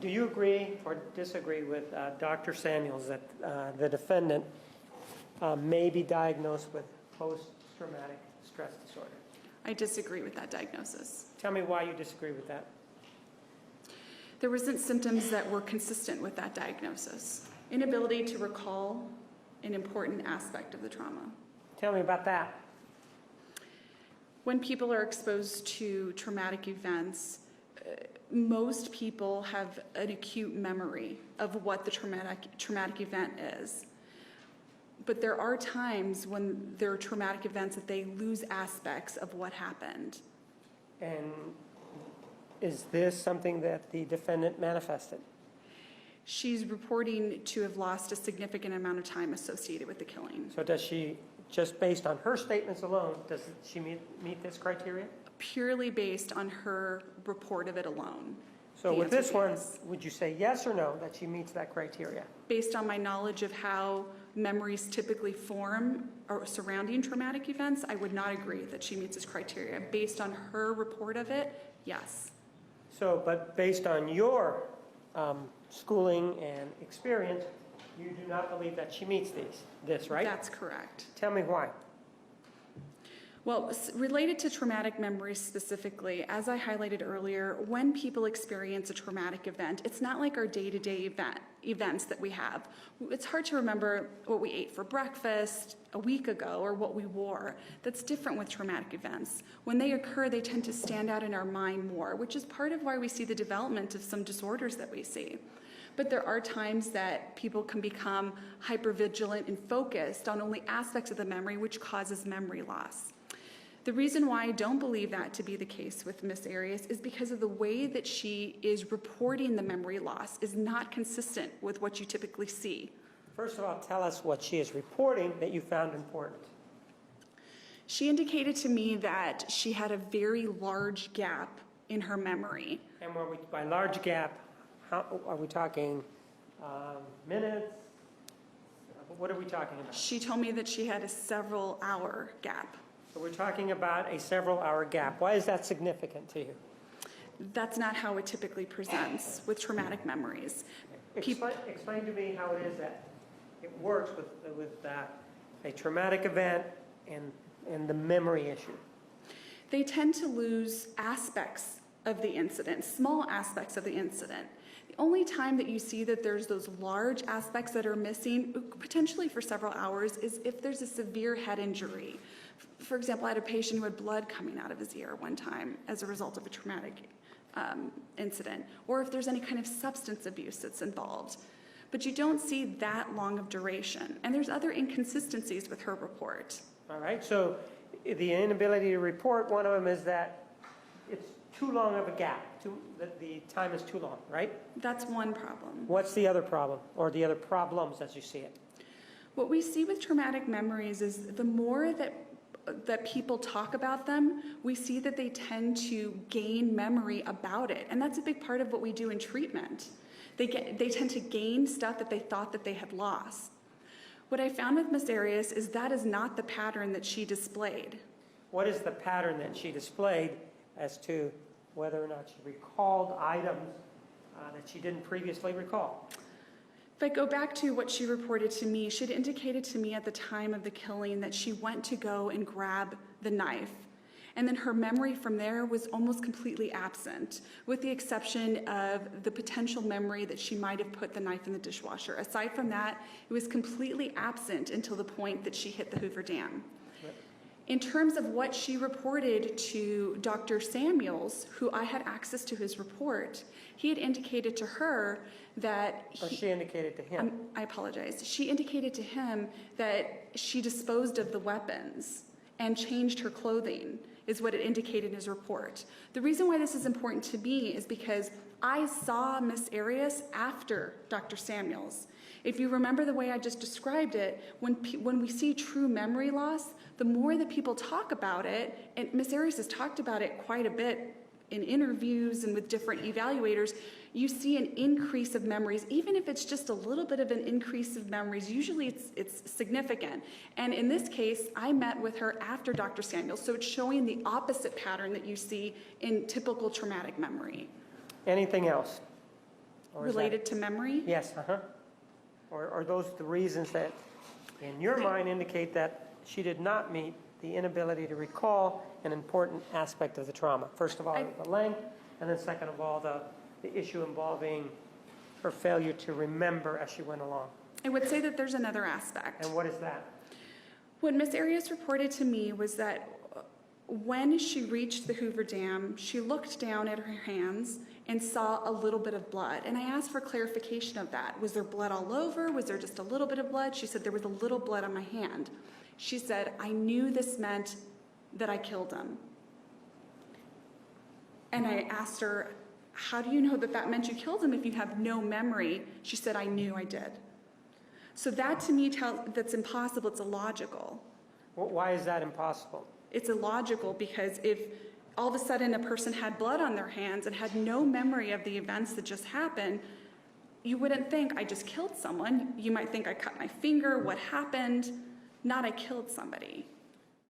Do you agree or disagree with Dr. Samuels that the defendant may be diagnosed with post-traumatic stress disorder? I disagree with that diagnosis. Tell me why you disagree with that. There wasn't symptoms that were consistent with that diagnosis. Inability to recall an important aspect of the trauma. Tell me about that. When people are exposed to traumatic events, most people have an acute memory of what the traumatic event is. But there are times when there are traumatic events that they lose aspects of what happened. And is this something that the defendant manifested? She's reporting to have lost a significant amount of time associated with the killing. So does she, just based on her statements alone, does she meet this criteria? Purely based on her report of it alone. So with this one, would you say yes or no, that she meets that criteria? Based on my knowledge of how memories typically form or surrounding traumatic events, I would not agree that she meets this criteria. Based on her report of it, yes. So, but based on your schooling and experience, you do not believe that she meets this, right? That's correct. Tell me why. Well, related to traumatic memories specifically, as I highlighted earlier, when people experience a traumatic event, it's not like our day-to-day events that we have. It's hard to remember what we ate for breakfast a week ago or what we wore. That's different with traumatic events. When they occur, they tend to stand out in our mind more, which is part of why we see the development of some disorders that we see. But there are times that people can become hypervigilant and focused on only aspects of the memory, which causes memory loss. The reason why I don't believe that to be the case with Ms. Arias is because of the way that she is reporting the memory loss is not consistent with what you typically see. First of all, tell us what she is reporting that you found important. She indicated to me that she had a very large gap in her memory. And when by large gap, how are we talking minutes? What are we talking about? She told me that she had a several-hour gap. So we're talking about a several-hour gap. Why is that significant to you? That's not how it typically presents with traumatic memories. Explain to me how it is that it works with a traumatic event and the memory issue. They tend to lose aspects of the incident, small aspects of the incident. The only time that you see that there's those large aspects that are missing, potentially for several hours, is if there's a severe head injury. For example, I had a patient who had blood coming out of his ear one time as a result of a traumatic incident, or if there's any kind of substance abuse that's involved. But you don't see that long of duration. And there's other inconsistencies with her report. All right, so the inability to report, one of them is that it's too long of a gap, the time is too long, right? That's one problem. What's the other problem, or the other problems as you see it? What we see with traumatic memories is the more that people talk about them, we see that they tend to gain memory about it. And that's a big part of what we do in treatment. They tend to gain stuff that they thought that they had lost. What I found with Ms. Arias is that is not the pattern that she displayed. What is the pattern that she displayed as to whether or not she recalled items that she didn't previously recall? If I go back to what she reported to me, she had indicated to me at the time of the killing that she went to go and grab the knife. And then her memory from there was almost completely absent, with the exception of the potential memory that she might have put the knife in the dishwasher. Aside from that, it was completely absent until the point that she hit the Hoover Dam. In terms of what she reported to Dr. Samuels, who I had access to his report, he had indicated to her that she indicated to him. I apologize. She indicated to him that she disposed of the weapons and changed her clothing, is what it indicated in his report. The reason why this is important to me is because I saw Ms. Arias after Dr. Samuels. If you remember the way I just described it, when we see true memory loss, the more that people talk about it, and Ms. Arias has talked about it quite a bit in interviews and with different evaluators, you see an increase of memories. Even if it's just a little bit of an increase of memories, usually it's significant. And in this case, I met with her after Dr. Samuels, so it's showing the opposite pattern that you see in typical traumatic memory. Anything else? Or is that- Related to memory? Yes, Or are those the reasons that, in your mind, indicate that she did not meet the inability to recall an important aspect of the trauma? First of all, the length, and then second of all, the issue involving her failure to remember as she went along. I would say that there's another aspect. And what is that? What Ms. Arias reported to me was that when she reached the Hoover Dam, she looked down at her hands and saw a little bit of blood. And I asked for clarification of that. Was there blood all over? Was there just a little bit of blood? She said there was a little blood on my hand. She said, I knew this meant that I killed him. And I asked her, how do you know that that meant you killed him if you have no memory? She said, I knew I did. So that to me, that's impossible. It's illogical. Why is that impossible? It's illogical because if all of a sudden a person had blood on their hands and had no memory of the events that just happened, you wouldn't think I just killed someone. You might think I cut my finger, what happened, not I killed somebody.